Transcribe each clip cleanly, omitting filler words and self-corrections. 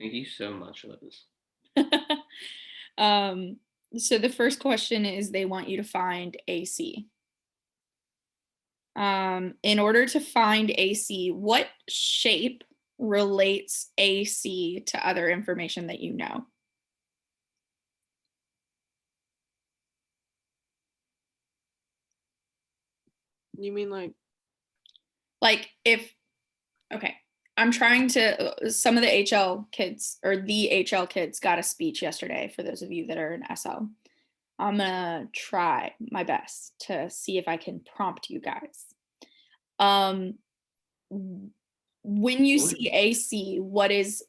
Thank you so much, Liz. So the first question is they want you to find AC. In order to find AC, what shape relates AC to other information that you know? You mean Like okay, I'm trying to, some of the HL kids or the HL kids got a speech yesterday for those of you that are in SL. I'm gonna try my best to see if I can prompt you guys. When you see AC, what is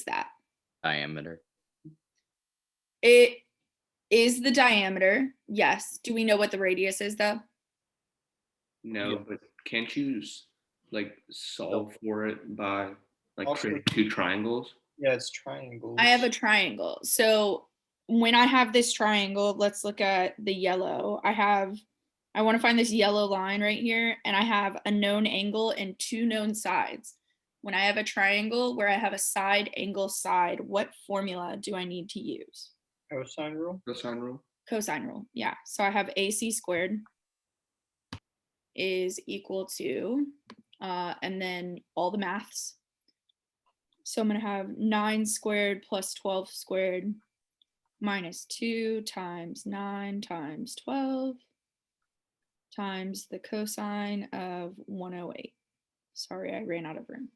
that? Diameter. It is the diameter, yes. Do we know what the radius is though? No, Yeah. but can't you like solve for it by like Also- creating two triangles? Yeah, it's triangles. I have a triangle. So when I have this triangle, let's look at the yellow. I want to find this yellow line right here, and I have a known angle and two known sides. When I have a triangle where I have a side, angle, side, what formula do I need to use? Cosine rule. Cosine rule. Cosine rule, yeah. So I have AC squared is equal to, and then all the maths. So I'm gonna have 9 squared plus 12 squared minus 2 times 9 times 12 times the cosine of 108. Sorry, I ran out of room.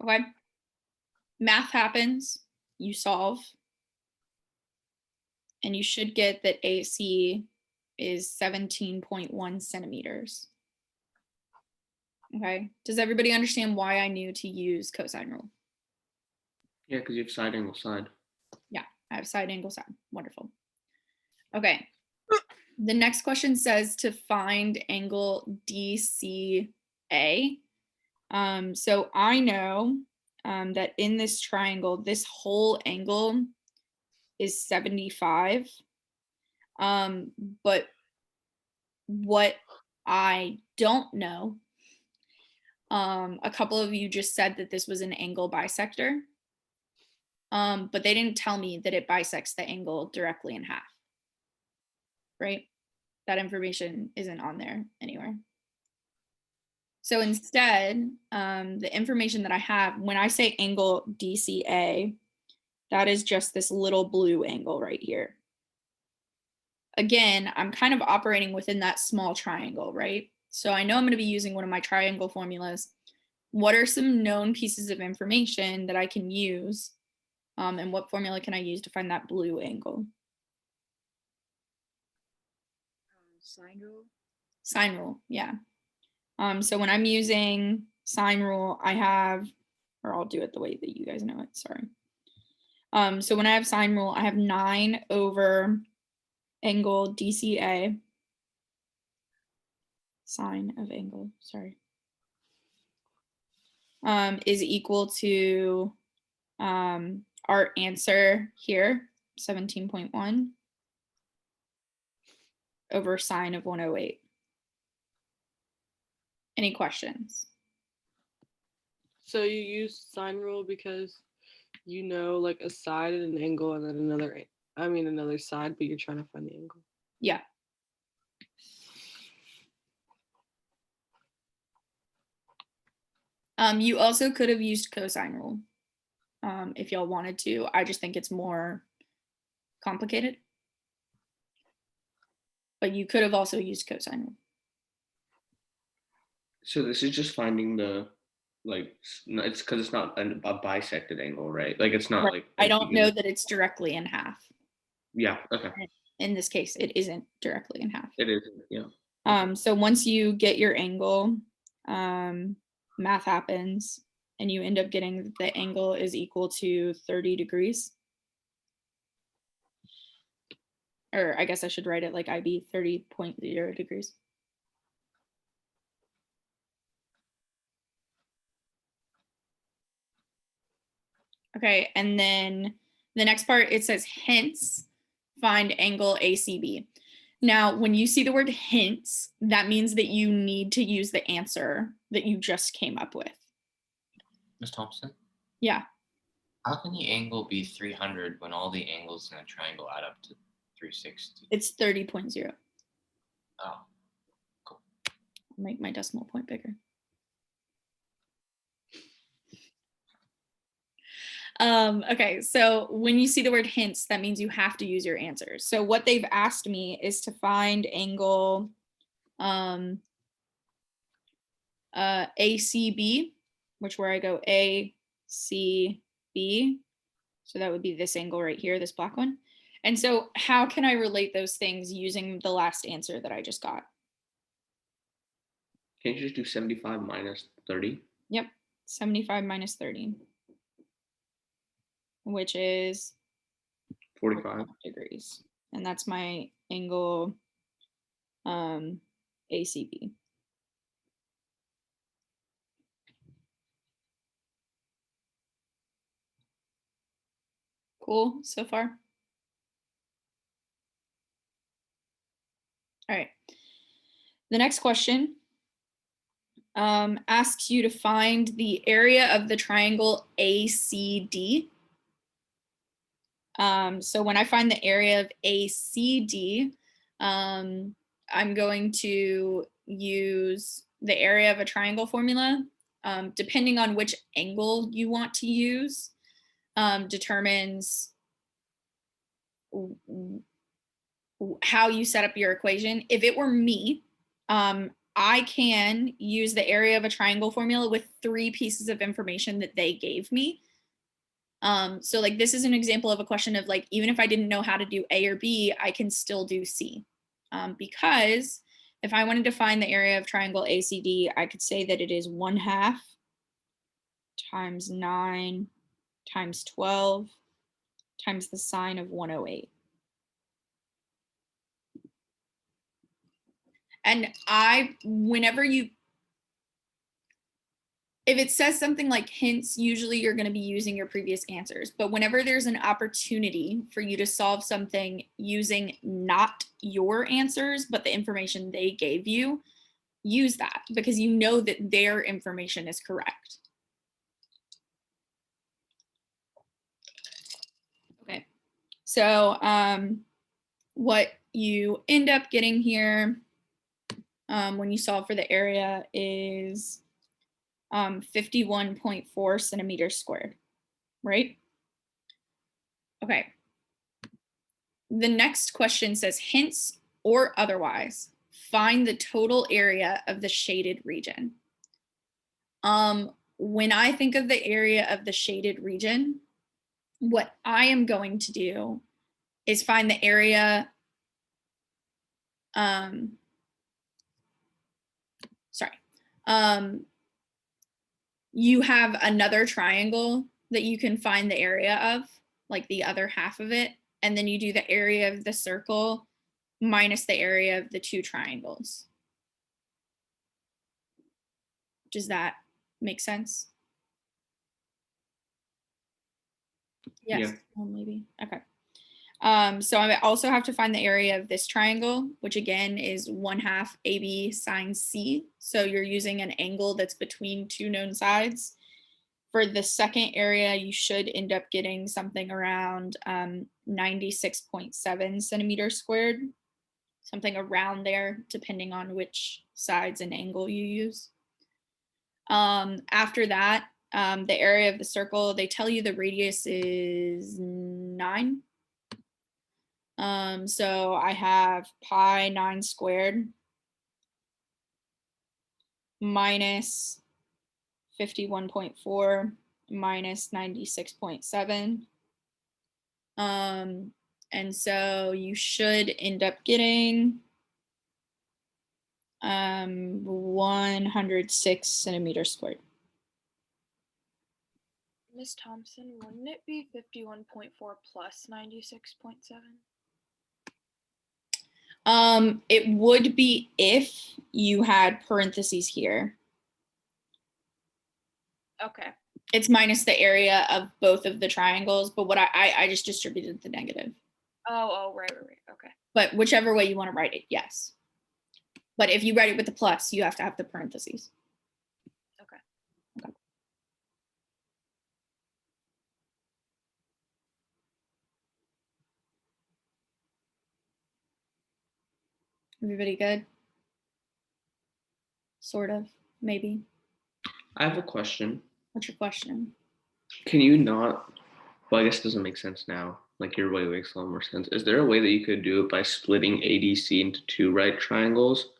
Okay. Math happens, you solve, and you should get that AC is 17.1 centimeters. Okay. Does everybody understand why I knew to use cosine rule? Yeah, because you have side angle side. Yeah, I have side angle side. Wonderful. Okay. The next question says to find angle DCA. So I know that in this triangle, this whole angle is 75. But what I don't know, a couple of you just said that this was an angle bisector, but they didn't tell me that it bisects the angle directly in half, right? That information isn't on there anywhere. So instead, the information that I have, when I say angle DCA, that is just this little blue angle right here. Again, I'm kind of operating within that small triangle, right? So I know I'm going to be using one of my triangle formulas. What are some known pieces of information that I can use? And what formula can I use to find that blue angle? Sine rule. Sine rule, yeah. So when I'm using sine rule, I have, or I'll do it the way that you guys know it, sorry. So when I have sine rule, I have 9 over angle DCA, sine of angle, sorry, is equal to our answer here, 17.1 over sine of 108. Any questions? So you use sine rule because you know like a side and an angle and then another side, but you're trying to find the angle. Yeah. You also could have used cosine rule if y'all wanted to. I just think it's more complicated. But you could have also used cosine rule. So this is just finding the it's because it's not a bisected angle, right? Like it's not Right. like I don't know that it's directly in half. Yeah. Okay. In this case, it isn't directly in half. It is. Yeah. So once you get your angle, math happens, and you end up getting the angle is equal to 30 degrees. Or I guess I should write it like IB, 30.0 degrees. Okay, and then the next part, it says hence find angle ACB. Now, when you see the word hence, that means that you need to use the answer that you just came up with. Ms. Thompson? Yeah. How can the angle be 300 when all the angles in a triangle add up to 360? It's 30.0. Oh, I'll make my decimal point bigger. Okay, so when you see the word hints, that means you have to use your answers. So what they've asked me is to find angle ACB, which where I go ACB. So that would be this angle right here, this black one. And so how can I relate those things using the last answer that I just got? Can't you just do 75 minus 30? Yep, 75 minus 30, which is 45. degrees. And that's my angle ACB. Cool so far? All right. The next question asks you to find the area of the triangle ACD. So when I find the area of ACD, I'm going to use the area of a triangle formula. Depending on which angle you want to use, determines how you set up your equation. If it were me, I can use the area of a triangle formula with 3 pieces of information that they gave me. So like this is an example of a question of like, even if I didn't know how to do A or B, I can still do C. Because if I wanted to find the area of triangle ACD, I could say that it is 1/2 times 9 times 12 times the sine of 108. And whenever if it says something like hints, usually you're going to be using your previous answers. But whenever there's an opportunity for you to solve something using not your answers, but the information they gave you, use that because you know that their information is correct. Okay, so what you end up getting here when you solve for the area is 51.4 centimeters squared, right? Okay. The next question says hints or otherwise, find the total area of the shaded region. When I think of the area of the shaded region, what I am going to do is find the area, you have another triangle that you can find the area of, like the other half of it, and then you do the area of the circle minus the area of the 2 triangles. Does that make sense? Yes. Yeah. Well, maybe. Okay. So I also have to find the area of this triangle, which again is 1/2 AB sine C. So you're using an angle that's between 2 known sides. For the second area, you should end up getting something around 96.7 centimeters squared, something around there, depending on which sides and angle you use. After that, the area of the circle, they tell you the radius is 9. So I have pi 9 squared minus 51.4 minus 96.7. And so you should end up getting 106 centimeters squared. Miss Thompson, wouldn't it be 51.4 plus 96.7? It would be if you had parentheses here. Okay. It's minus the area of both of the triangles, but what I just distributed the negative. Oh, right. Okay. But whichever way you want to write it, yes. But if you write it with the plus, you have to have the parentheses. Okay. Everybody good? Sort of, maybe. I have a question. What's your question? Can you not? Well, I guess it doesn't make sense now. Like your way makes a lot more sense. Is there a way that you could do it by splitting ADC into two right triangles,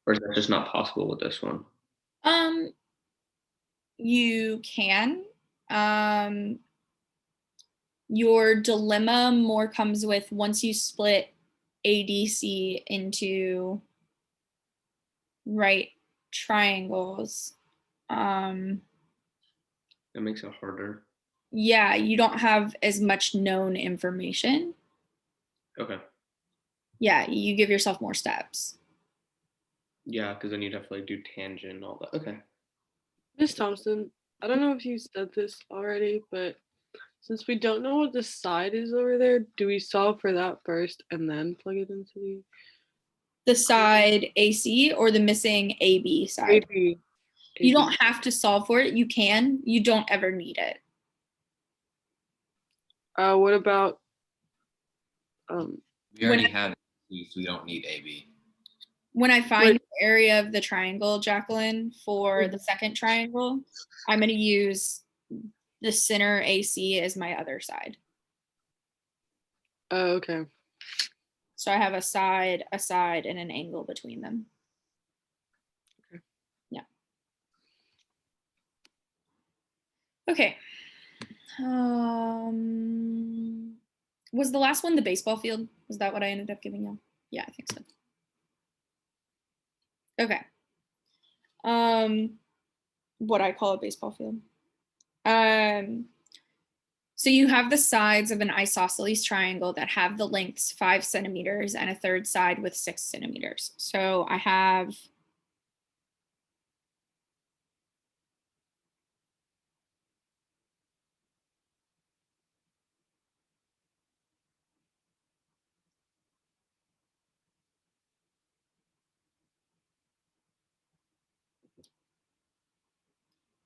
or is that just not possible with this one? You can. Your dilemma more comes with once you split ADC into right triangles. That makes it harder. Yeah, you don't have as much known information. Okay. Yeah, you give yourself more steps. Yeah, because then you'd have to like do tangent and all that. Okay. Miss Thompson, I don't know if you said this already, but since we don't know what the side is over there, do we solve for that first and then plug it into The side AC or the missing AB the side. AB? You don't have to solve for it. You can. You don't ever need it. What about We already have AC, so we don't need AB. When I find Wait. the area of the triangle, Jacqueline, for the Mhm. second triangle, I'm going to use the center AC as my other side. Oh, okay. So I have a side, and an angle between them. Okay. Yeah. Okay. Was the last one the baseball field? Was that what I ended up giving you? Yeah, I think so. Okay. What I call a baseball field. So you have the sides of an isosceles triangle that have the lengths 5 centimeters and a third side with 6 centimeters. So I have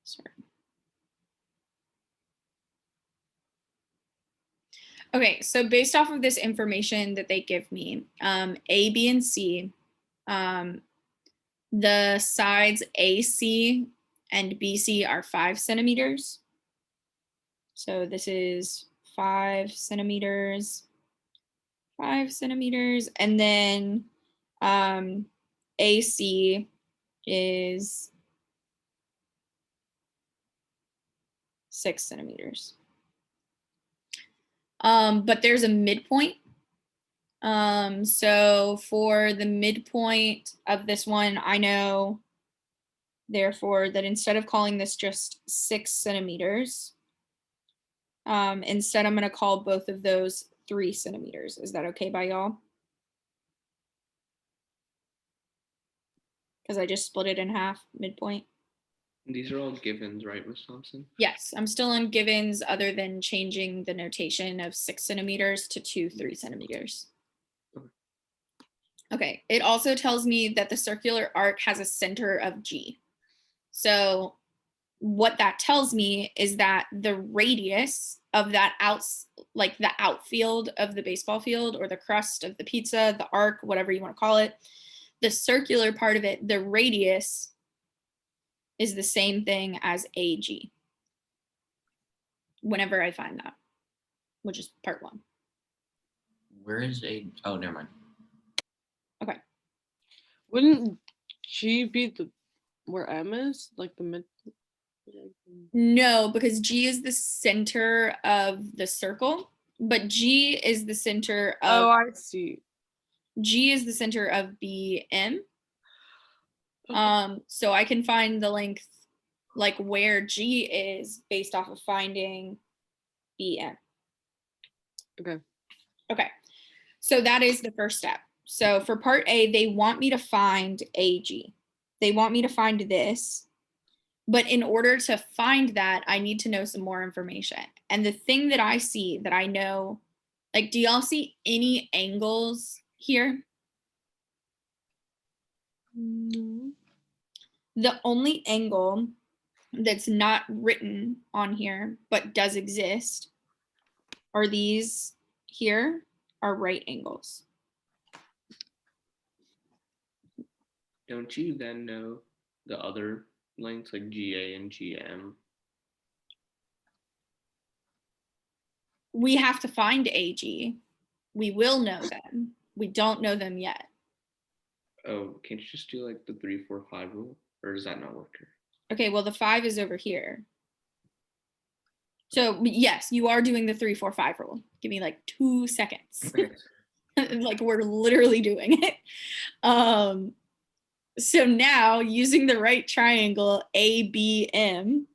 sorry. Okay, so based off of this information that they give me, A, B, and C, the sides AC and BC are 5 centimeters. So this is 5 centimeters, 5 centimeters, and then AC is 6 centimeters. But there's a midpoint. So for the midpoint of this one, I know, therefore, that instead of calling this just 6 centimeters, instead I'm going to call both of those 3 centimeters. Is that okay by y'all? Because I just split it in half, midpoint. These are all givens, right, Miss Thompson? Yes, I'm still on givens other than changing the notation of 6 centimeters to 2 3 centimeters. Okay, it also tells me that the circular arc has a center of G. So what that tells me is that the radius of that like the outfield of the baseball field or the crust of the pizza, the arc, whatever you want to call it, the circular part of it, the radius is the same thing as AG. Whenever I find that, which is part 1. Where is A? Oh, never mind. Okay. Wouldn't G be the where M is, like the mid? No, because G is the center of the circle, but G is the center of Oh, I see. G is the center of BM. Okay. So I can find the length, like where G is, based off of finding BM. Okay. Okay, so that is the first step. So for part A, they want me to find AG. They want me to find this. But in order to find that, I need to know some more information. And the thing that I see that I know, like, do y'all see any angles here? No. The only angle that's not written on here, but does exist, are these here, are right angles. Don't you then know the other lengths like GA and GM? We have to find AG. We will know them. We don't know them yet. Oh, can't you just do like the 3, 4, 5 rule? Or does that not work here? Okay, well, the 5 is over here. So yes, you are doing the 3, 4, 5 rule. Give me like 2 seconds. Okay. Like we're literally doing it. So now using the right triangle ABM.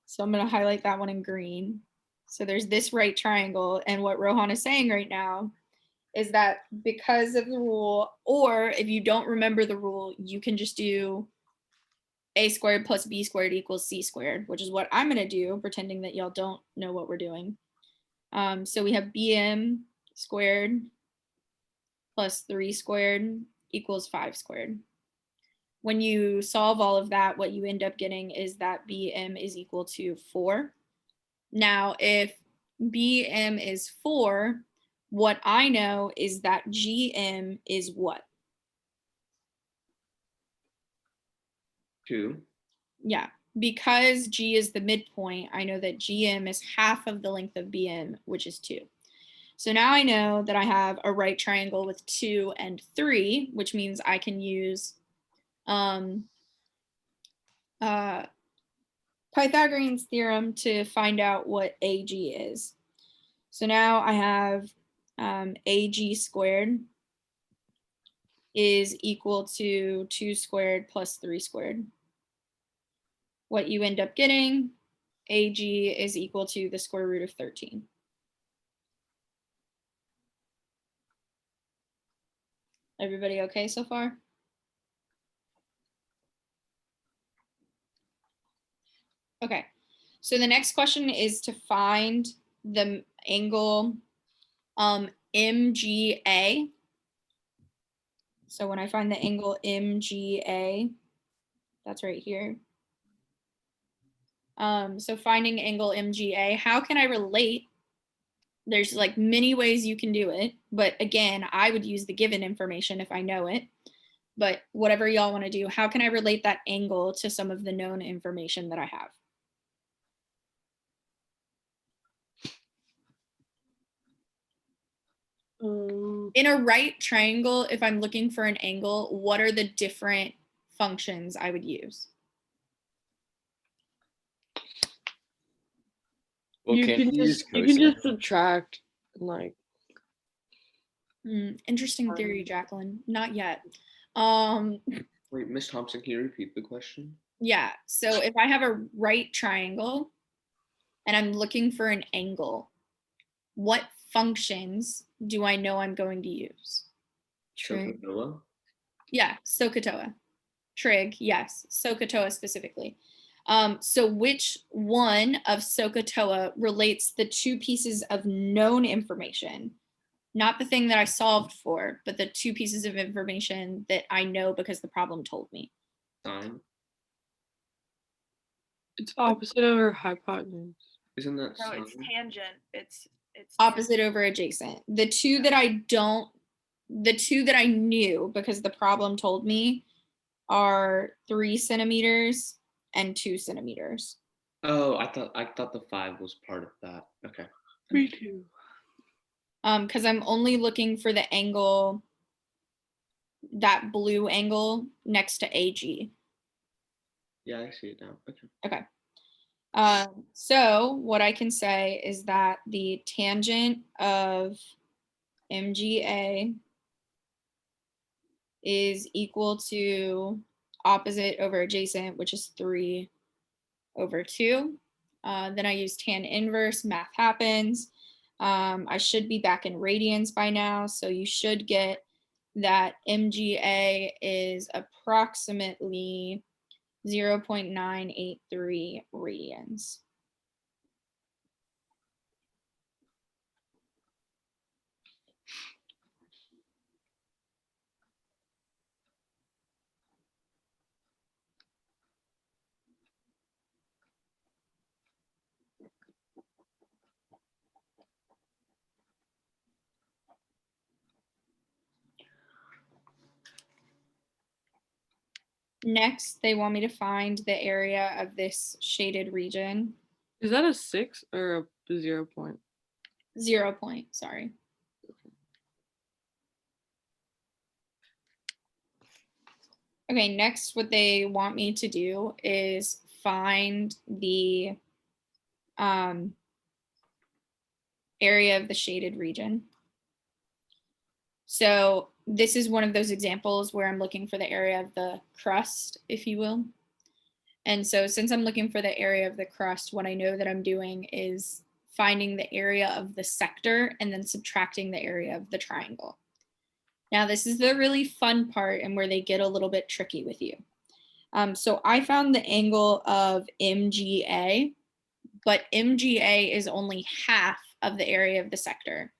So I'm going to highlight that one in green. So there's this right triangle, and what Rohan is saying right now is that because of the rule, or if you don't remember the rule, you can just do a squared plus b squared equals c squared, which is what I'm going to do, pretending that y'all don't know what we're doing. So we have bm squared plus 3 squared equals 5 squared. When you solve all of that, what you end up getting is that bm is equal to 4. Now, if bm is 4, what I know is that gm is what? 2. Yeah, because G is the midpoint, I know that GM is half of the length of BM, which is 2. So now I know that I have a right triangle with 2 and 3, which means I can use Pythagorean's theorem to find out what AG is. So now I have AG squared is equal to 2 squared plus 3 squared. What you end up getting, AG is equal to the square root of 13. Everybody okay so far? Okay, so the next question is to find the angle MGA. So when I find the angle MGA, that's right here. So finding angle MGA, how can I relate? There's like many ways you can do it, but again, I would use the given information if I know it. But whatever y'all want to do, how can I relate that angle to some of the known information that I have? In a right triangle, if I'm looking for an angle, what are the different functions I would use? Well, you can't can you use just you can cosine? just subtract and like Interesting theory, Jacqueline. Not yet. Wait, Miss Thompson, can you repeat the question? Yeah, so if I have a right triangle and I'm looking for an angle, what functions do I know I'm going to use? Trig. SOHCAHTOA? Yeah, SOHCAHTOA. Trig, yes, SOHCAHTOA specifically. So which one of SOHCAHTOA relates the 2 pieces of known information? Not the thing that I solved for, but the 2 pieces of information that I know because the problem told me. Sine? it's opposite over hypotenuse. Isn't that No, sine? it's tangent. It's Opposite over adjacent. The 2 that I knew because the problem told me are 3 centimeters and 2 centimeters. Oh, I thought the 5 was part of that. Okay. Me too. Because I'm only looking for the angle, that blue angle next to AG. Yeah, I see it now. Okay. Okay. So what I can say is that the tangent of MGA is equal to opposite over adjacent, which is 3 over 2. Then I use tan inverse, math happens. I should be back in radians by now, so you should get that MGA is approximately 0.983 radians. Next, they want me to find the area of this shaded region. Is that a 6 or a 0 point? 0 point, sorry. Okay, next what they want me to do is find the area of the shaded region. So this is one of those examples where I'm looking for the area of the crust, if you will. And so since I'm looking for the area of the crust, what I know that I'm doing is finding the area of the sector and then subtracting the area of the triangle. Now, this is the really fun part and where they get a little bit tricky with you. So I found the angle of MGA, but MGA is only half of the area of the sector.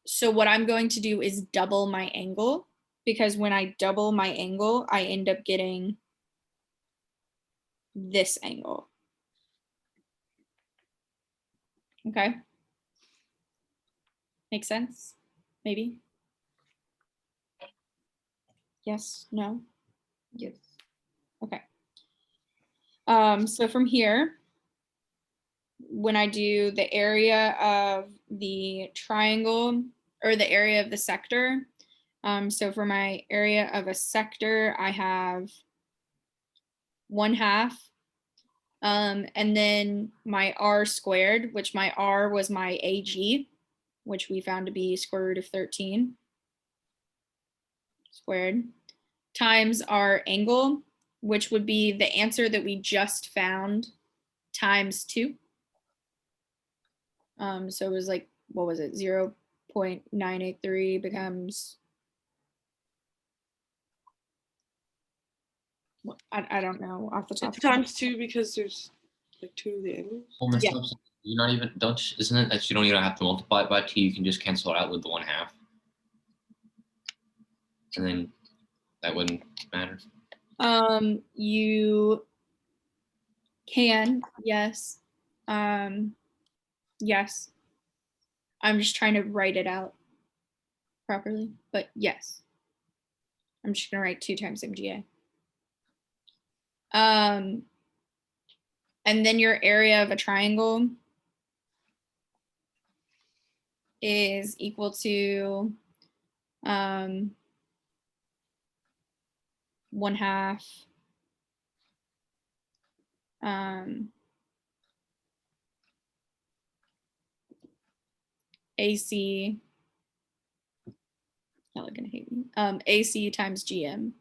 So what I'm going to do is double my angle, because when I double my angle, I end up getting this angle. Okay. Makes sense? Maybe? Yes, no? Yes. Okay. So from here, when I do the area of the triangle or the area of the sector, so for my area of a sector, I have 1/2. And then my r squared, which my r was my AG, which we found to be square root of 13 squared, times our angle, which would be the answer that we just found, times 2. So it was like, what was it? 0.983 becomes, I don't know off the top. It's times 2 because there's like 2 of the angles. Well, Miss Yeah. Thompson, you're not even isn't it that you don't even have to multiply it by 2? You can just cancel it out with the 1/2, and then that wouldn't matter. You can, yes. Yes. I'm just trying to write it out properly, but yes. I'm just gonna write 2 times MGA. And then your area of a triangle is equal to 1/2 AC, y'all are gonna hate me, AC times GM.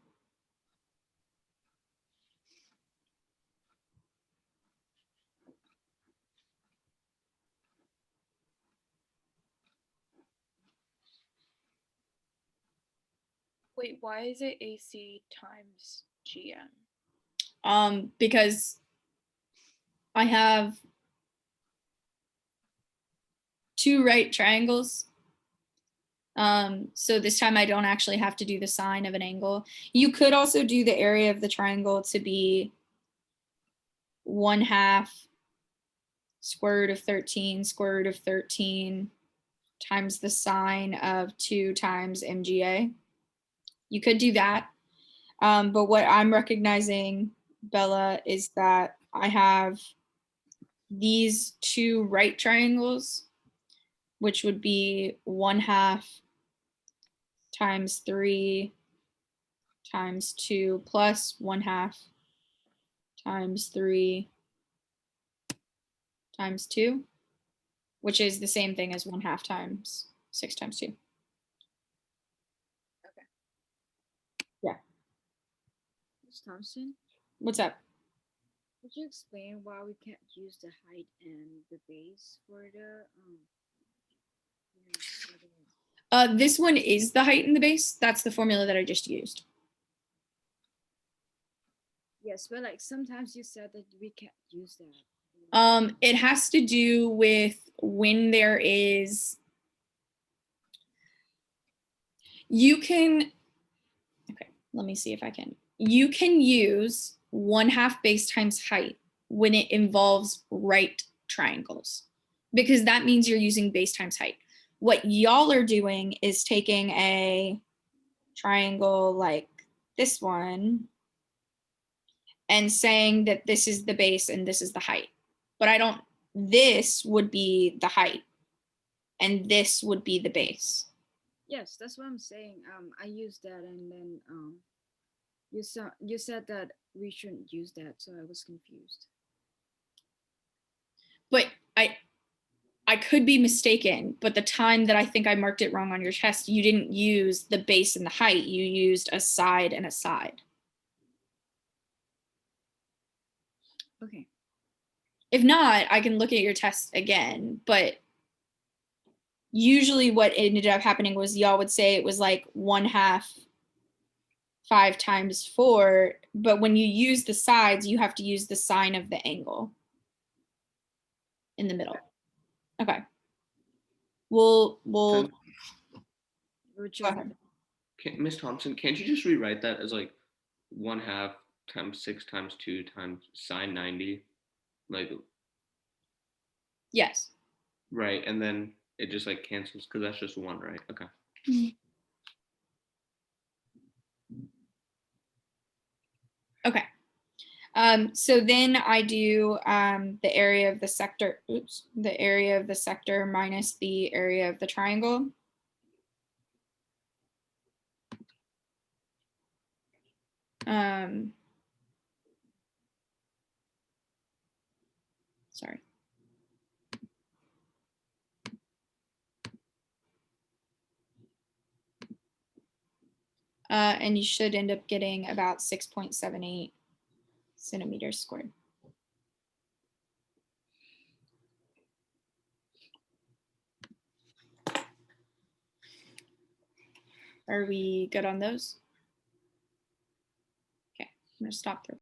Wait, why is it AC times GM? Because I have 2 right triangles. So this time I don't actually have to do the sine of an angle. You could also do the area of the triangle to be 1/2 square root of 13 square root of 13 times the sine of 2 times MGA. You could do that. But what I'm recognizing, Bella, is that I have these 2 right triangles, which would be 1/2 times 3 times 2 plus 1/2 times 3 times 2, which is the same thing as 1/2 times 6 times 2. Ms. Thompson, What's up? could you explain why we can't use the height and the base for the for the- This one is the height and the base. That's the formula that I just used. Yes, but like sometimes you said that we can't use that. It has to do with when there is, you can, okay, let me see if I can. You can use 1/2 base times height when it involves right triangles, because that means you're using base times height. What y'all are doing is taking a triangle like this one and saying that this is the base and this is the height. But I don't, this would be the height and this would be the base. Yes, that's what I'm saying. I used that, and then you said that we shouldn't use that, so I was confused. But I could be mistaken, but the time that I think I marked it wrong on your test, you didn't use the base and the height. You used a side and a side. Okay. If not, I can look at your test again, but usually what ended up happening was y'all would say it was like 1/2 5 times 4, but when you use the sides, you have to use the sine of the angle in the middle. Okay. We'll Can- Which go ahead. Miss Thompson, can't you just rewrite that as like 1/2 times 6 times 2 times sine 90? Like, Yes. right, and then it just like cancels because that's just 1, right? Okay. Okay. So then I do the area of the sector, the area of the sector minus the area of the triangle. Sorry. And you should end up getting about 6.78 centimeters squared. Are we good on those? Okay, I'm gonna stop there.